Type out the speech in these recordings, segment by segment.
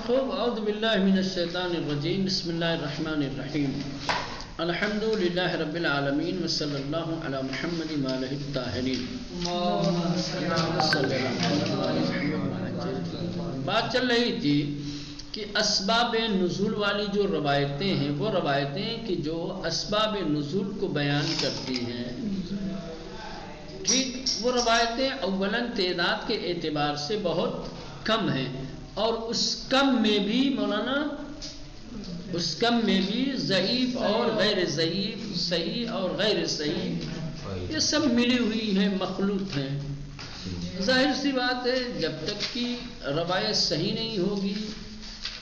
خوب اعوذ باللہ من الشیطان الرجیم بسم اللہ الرحمن الرحیم الحمد للہ رب العالمین وصلی اللہ علی محمد وآلہ الطاہرین. بات چل رہی تھی کہ اسباب نزول والی جو روایتیں ہیں وہ روایتیں کہ جو اسباب نزول کو بیان کرتی ہیں، ٹھیک، وہ روایتیں اولاً تعداد کے اعتبار سے بہت کم ہیں، اور اس کم میں بھی مولانا ضعیف اور غیر ضعیف، صحیح اور غیر صحیح، یہ سب ملی ہوئی ہیں، مخلوط ہیں. ظاہر سی بات ہے جب تک کہ روایت صحیح نہیں ہوگی،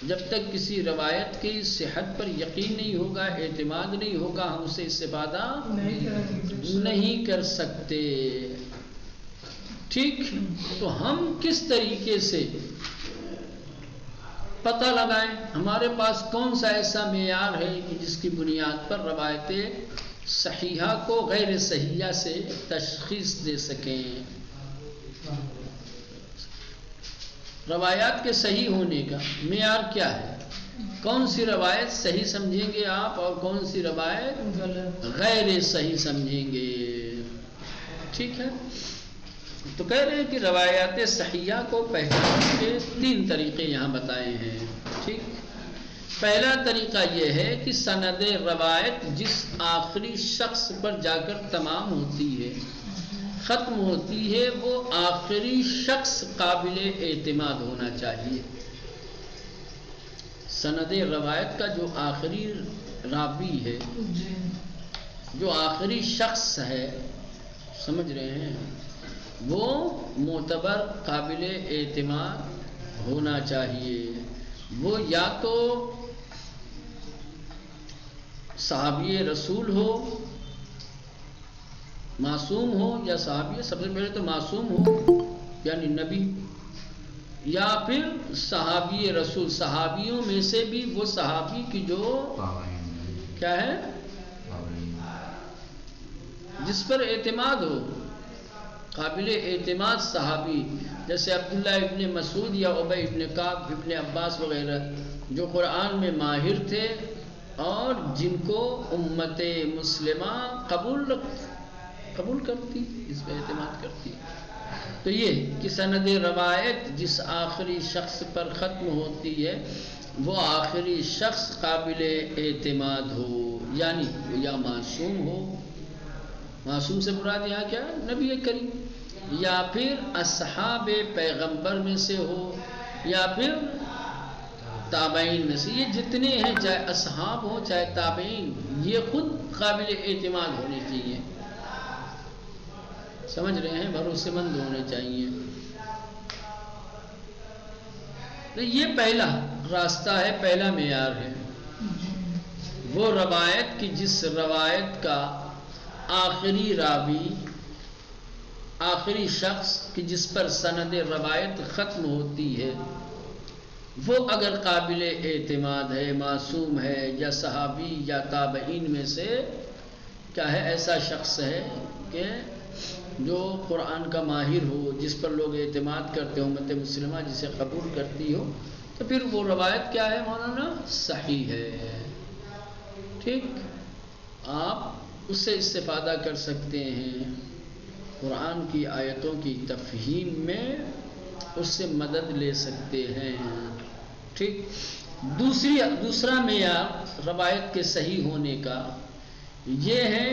جب تک کسی روایت کی صحت پر یقین نہیں ہوگا، اعتماد نہیں ہوگا، ہم اسے استفادہ نہیں کر سکتے. ٹھیک، تو ہم کس طریقے سے پتہ لگائیں، ہمارے پاس کون سا ایسا معیار ہے کہ جس کی بنیاد پر روایتیں صحیحہ کو غیر صحیحہ سے تشخیص دے سکیں. روایات کے صحیح ہونے کا معیار کیا ہے؟ کون سی روایت صحیح سمجھیں گے آپ اور کون سی روایت غیر صحیح سمجھیں گے؟ ٹھیک ہے، تو کہہ رہے ہیں کہ روایات صحیحہ کو پہچاننے کے 3 طریقے یہاں بتائے ہیں. ٹھیک، پہلا طریقہ یہ ہے کہ سند روایت جس آخری شخص پر جا کر تمام ہوتی ہے، ختم ہوتی ہے، وہ آخری شخص قابل اعتماد ہونا چاہیے. سند روایت کا جو آخری راوی ہے، جو آخری شخص ہے، سمجھ رہے ہیں، وہ معتبر قابل اعتماد ہونا چاہیے. وہ یا تو صحابی رسول ہو، معصوم ہو، یا صحابی، سب سے پہلے تو معصوم ہو یعنی نبی، یا پھر صحابی رسول، صحابیوں میں سے بھی وہ صحابی کی جو کیا ہے، جس پر اعتماد ہو، قابل اعتماد صحابی، جیسے عبداللہ ابن مسعود یا ابی ابن کعب، ابن عباس وغیرہ، جو قرآن میں ماہر تھے اور جن کو امت مسلمہ قبول کرتی، اس پہ اعتماد کرتی. تو یہ کہ سند روایت جس آخری شخص پر ختم ہوتی ہے وہ آخری شخص قابل اعتماد ہو، یعنی یا معصوم ہو، معصوم سے مراد یہاں کیا ہے؟ نبی کریم، یا پھر اصحاب پیغمبر میں سے ہو، یا پھر تابعین میں سے. یہ جتنے ہیں، چاہے اصحاب ہو چاہے تابعین، یہ خود قابل اعتماد ہونے چاہیے. سمجھ رہے ہیں، بھروسے مند ہونے چاہیے. تو یہ پہلا راستہ ہے، پہلا معیار ہے. وہ روایت کی جس روایت کا آخری راوی، آخری شخص کہ جس پر سند روایت ختم ہوتی ہے، وہ اگر قابل اعتماد ہے، معصوم ہے، یا صحابی یا تابعین میں سے کیا ہے، ایسا شخص ہے کہ جو قرآن کا ماہر ہو، جس پر لوگ اعتماد کرتے ہو، امت مسلمہ جسے قبول کرتی ہو، تو پھر وہ روایت کیا ہے مولانا؟ صحیح ہے. ٹھیک، آپ اس سے استفادہ کر سکتے ہیں، قرآن کی آیتوں کی تفہیم میں اس سے مدد لے سکتے ہیں. ٹھیک، دوسرا معیار روایت کے صحیح ہونے کا یہ ہے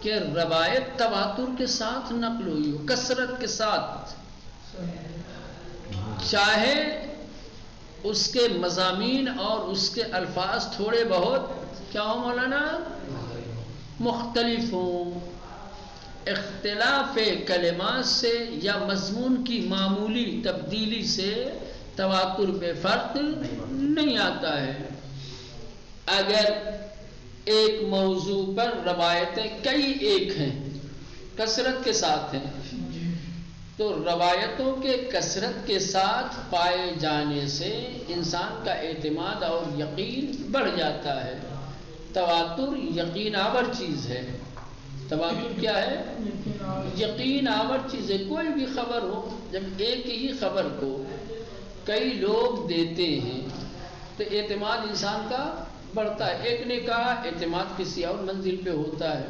کہ روایت تواتر کے ساتھ نقل ہوئی ہو، کثرت کے ساتھ، چاہے اس کے مضامین اور اس کے الفاظ تھوڑے بہت کیا ہو مولانا؟ مختلف ہوں. اختلاف کلمات سے یا مضمون کی معمولی تبدیلی سے تواتر پہ فرق نہیں آتا ہے. اگر ایک موضوع پر روایتیں کئی ایک ہیں، کثرت کے ساتھ ہیں، تو روایتوں کے کثرت کے ساتھ پائے جانے سے انسان کا اعتماد اور یقین بڑھ جاتا ہے. تواتر یقین آور چیز ہے. تواتر کیا ہے؟ یقین آور چیز ہے. کوئی بھی خبر ہو، جب ایک ہی خبر کو کئی لوگ دیتے ہیں تو اعتماد انسان کا بڑھتا ہے. ایک نے کہا اعتماد کسی اور منزل پہ ہوتا ہے،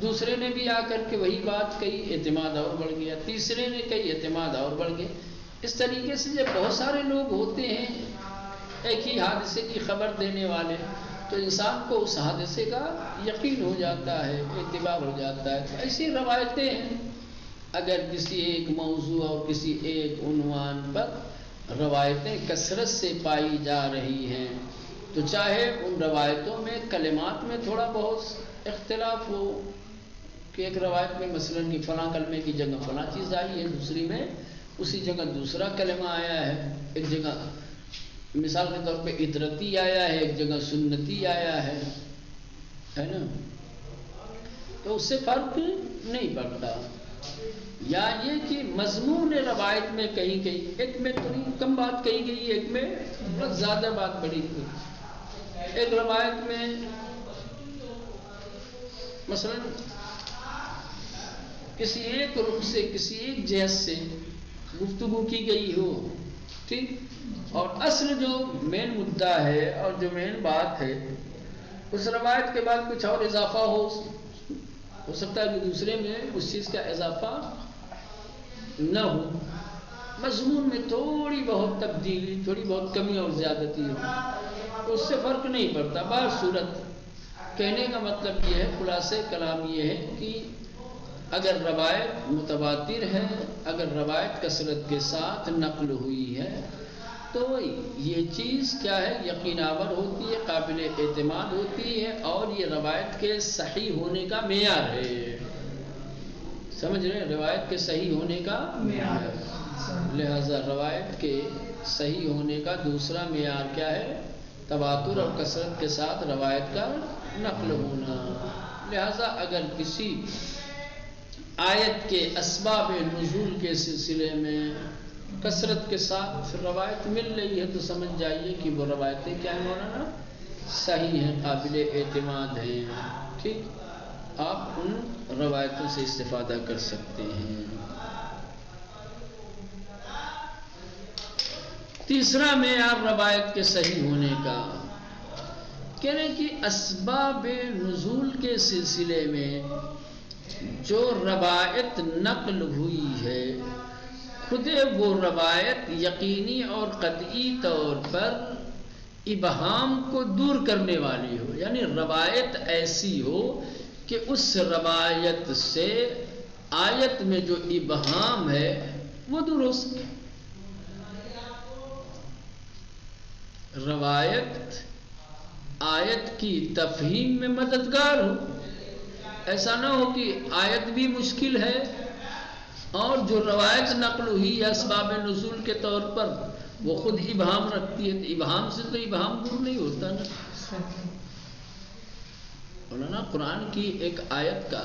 دوسرے نے بھی آ کر کے وہی بات کہی، اعتماد اور بڑھ گیا، تیسرے نے کہی اعتماد اور بڑھ گیا. اس طریقے سے جب بہت سارے لوگ ہوتے ہیں ایک ہی حادثے کی خبر دینے والے، تو انسان کو اس حادثے کا یقین ہو جاتا ہے، اعتبار ہو جاتا ہے. تو ایسی روایتیں ہیں. اگر کسی ایک موضوع اور کسی ایک عنوان پر روایتیں کثرت سے پائی جا رہی ہیں تو چاہے ان روایتوں میں کلمات میں تھوڑا بہت اختلاف ہو کہ ایک روایت میں مثلاً کہ فلاں کلمے کی جگہ فلاں چیز آئی ہے، دوسری میں اسی جگہ دوسرا کلمہ آیا ہے، ایک جگہ مثال کے طور پہ عطرتی آیا ہے، ایک جگہ سنتی آیا ہے نا، تو اس سے فرق نہیں پڑتا. یا یہ کہ مضمون روایت میں کہیں کہیں ایک میں تھوڑی کم بات کہی گئی، ایک میں بہت زیادہ بات بڑھی گئی. ایک روایت میں مثلا کسی ایک رخ سے کسی ایک جہت سے گفتگو کی گئی ہو، ٹھیک، اور اصل جو مین مدعا ہے اور جو مین بات ہے اس روایت کے بعد کچھ اور اضافہ ہو سکتا ہے کہ دوسرے میں اس چیز کا اضافہ نہ ہو، مضمون میں تھوڑی بہت تبدیلی، تھوڑی بہت کمی اور زیادتی ہو، تو اس سے فرق نہیں پڑتا. بہر صورت کہنے کا مطلب یہ ہے، خلاصہ کلام یہ ہے کہ اگر روایت متواتر ہے، اگر روایت کثرت کے ساتھ نقل ہوئی ہے تو یہ چیز کیا ہے، یقین آور ہوتی ہے، قابل اعتماد ہوتی ہے، اور یہ روایت کے صحیح ہونے کا معیار ہے. سمجھ رہے ہیں؟ روایت کے صحیح ہونے کا معیار. لہذا روایت کے صحیح ہونے کا دوسرا معیار کیا ہے؟ تواتر اور کثرت کے ساتھ روایت کا نقل ہونا. لہذا اگر کسی آیت کے اسباب نزول کے سلسلے میں کثرت کے ساتھ روایت مل رہی ہے تو سمجھ جائیے کہ وہ روایتیں کیا ہیں مولانا؟ صحیح ہیں، قابل اعتماد ہیں. ٹھیک، آپ ان روایتوں سے استفادہ کر سکتے ہیں. تیسرا معیار روایت کے صحیح ہونے کا کہنے کہ اسباب نزول کے سلسلے میں جو روایت نقل ہوئی ہے خود وہ روایت یقینی اور قطعی طور پر ابہام کو دور کرنے والی ہو، یعنی روایت ایسی ہو کہ اس روایت سے آیت میں جو ابہام ہے وہ دور ہو سکے. روایت آیت کی تفہیم میں مددگار ہو، ایسا نہ ہو کہ آیت بھی مشکل ہے اور جو روایت نقل ہوئی ہے اسباب نزول کے طور پر وہ خود ابہام رکھتی ہے. ابہام سے تو ابہام دور نہیں ہوتا نا. مولانا قرآن کی ایک آیت کا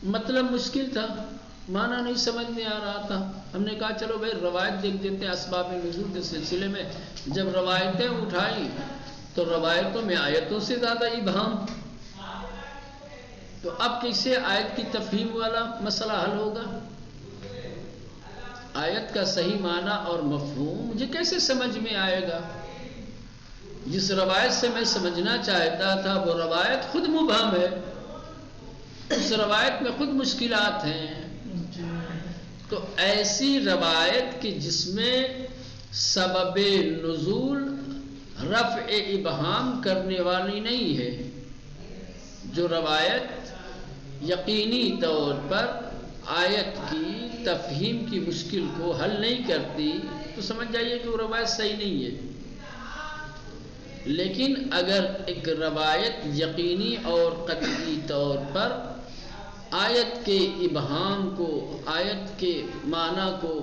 مطلب مشکل تھا، معنی نہیں سمجھ میں آ رہا تھا. ہم نے کہا چلو بھائی روایت دیکھ دیتے ہیں اسباب نزول کے سلسلے میں. جب روایتیں اٹھائی تو روایتوں میں آیتوں سے زیادہ ابہام، تو اب کیسے آیت کی تفہیم والا مسئلہ حل ہوگا؟ آیت کا صحیح معنی اور مفہوم مجھے کیسے سمجھ میں آئے گا؟ جس روایت سے میں سمجھنا چاہتا تھا وہ روایت خود مبہم ہے، اس روایت میں خود مشکلات ہیں. تو ایسی روایت کہ جس میں سبب نزول رفع ابہام کرنے والی نہیں ہے، جو روایت یقینی طور پر آیت کی تفہیم کی مشکل کو حل نہیں کرتی، تو سمجھ جائیے کہ وہ روایت صحیح نہیں ہے. لیکن اگر ایک روایت یقینی اور قطعی طور پر آیت کے ابہام کو، آیت کے معنی کو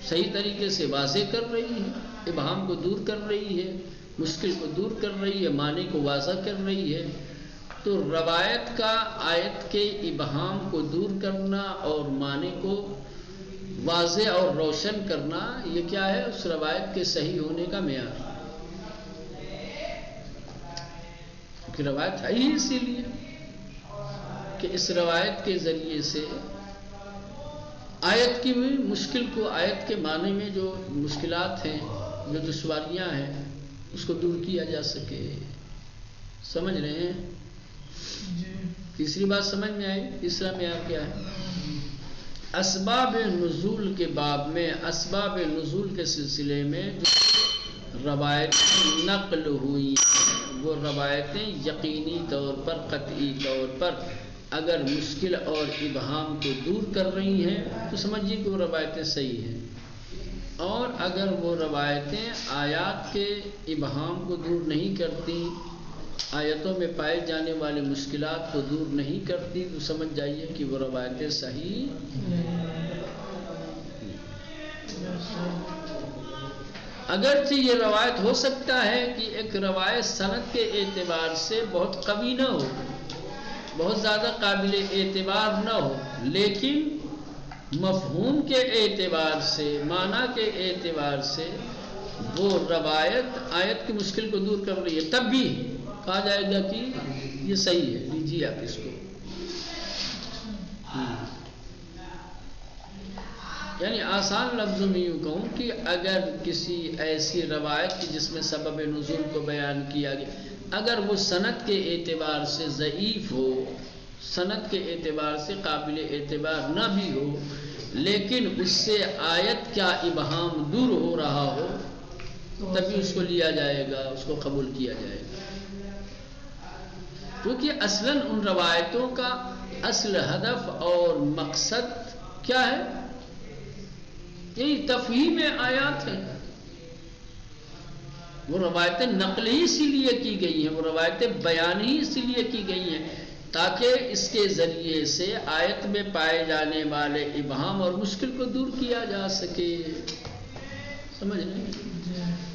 صحیح طریقے سے واضح کر رہی ہے، ابہام کو دور کر رہی ہے، مشکل کو دور کر رہی ہے، معنی کو واضح کر رہی ہے، تو روایت کا آیت کے ابہام کو دور کرنا اور معنی کو واضح اور روشن کرنا یہ کیا ہے؟ اس روایت کے صحیح ہونے کا معیار. کہ روایت ہے ہی اسی لیے کہ اس روایت کے ذریعے سے آیت کی مشکل کو، آیت کے معنی میں جو مشکلات ہیں، جو دشواریاں ہیں، اس کو دور کیا جا سکے. سمجھ رہے ہیں؟ تیسری بات سمجھ میں آئی. تیسرا معیار کیا ہے؟ اسباب نزول کے باب میں، اسباب نزول کے سلسلے میں جو روایت نقل ہوئی، وہ روایتیں یقینی طور پر، قطعی طور پر اگر مشکل اور ابہام کو دور کر رہی ہیں تو سمجھیے کہ وہ روایتیں صحیح ہیں. اور اگر وہ روایتیں آیات کے ابہام کو دور نہیں کرتی، آیتوں میں پائے جانے والے مشکلات کو دور نہیں کرتی، تو سمجھ جائیے کہ وہ روایتیں صحیح. اگرچہ یہ روایت ہو سکتا ہے کہ ایک روایت سند کے اعتبار سے بہت قوی نہ ہو، بہت زیادہ قابل اعتبار نہ ہو، لیکن مفہوم کے اعتبار سے، معنی کے اعتبار سے وہ روایت آیت کی مشکل کو دور کر رہی ہے، تب بھی کہا جائے گا کہ یہ صحیح ہے. لیجیے آپ اس کو. یعنی آسان لفظوں میں یوں کہوں کہ اگر کسی ایسی روایت کی جس میں سبب نزول کو بیان کیا گیا، اگر وہ سند کے اعتبار سے ضعیف ہو، سند کے اعتبار سے قابل اعتبار نہ بھی ہو، لیکن اس سے آیت کا ابہام دور ہو رہا ہو، تبھی اس کو لیا جائے گا، اس کو قبول کیا جائے گا. کیونکہ اصلاً ان روایتوں کا اصل ہدف اور مقصد کیا ہے؟ یہی تفہیم آیات ہے. وہ روایتیں نقل ہی اسی لیے کی گئی ہیں، وہ روایتیں بیان ہی اسی لیے کی گئی ہیں تاکہ اس کے ذریعے سے آیت میں پائے جانے والے ابہام اور مشکل کو دور کیا جا سکے. سمجھ رہے ہیں؟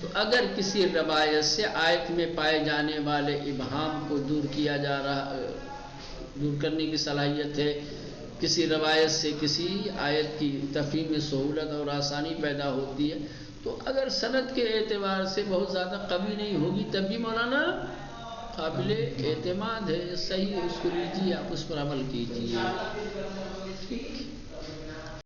تو اگر کسی روایت سے آیت میں پائے جانے والے ابہام کو دور کیا جا رہا، دور کرنے کی صلاحیت ہے، کسی روایت سے کسی آیت کی تفہیم میں سہولت اور آسانی پیدا ہوتی ہے، تو اگر سند کے اعتبار سے بہت زیادہ قوی نہیں ہوگی تب بھی مولانا قابل اعتماد ہے، صحیح ہے، اس کو لیجیے، آپ اس پر عمل کیجیے. ٹھیک.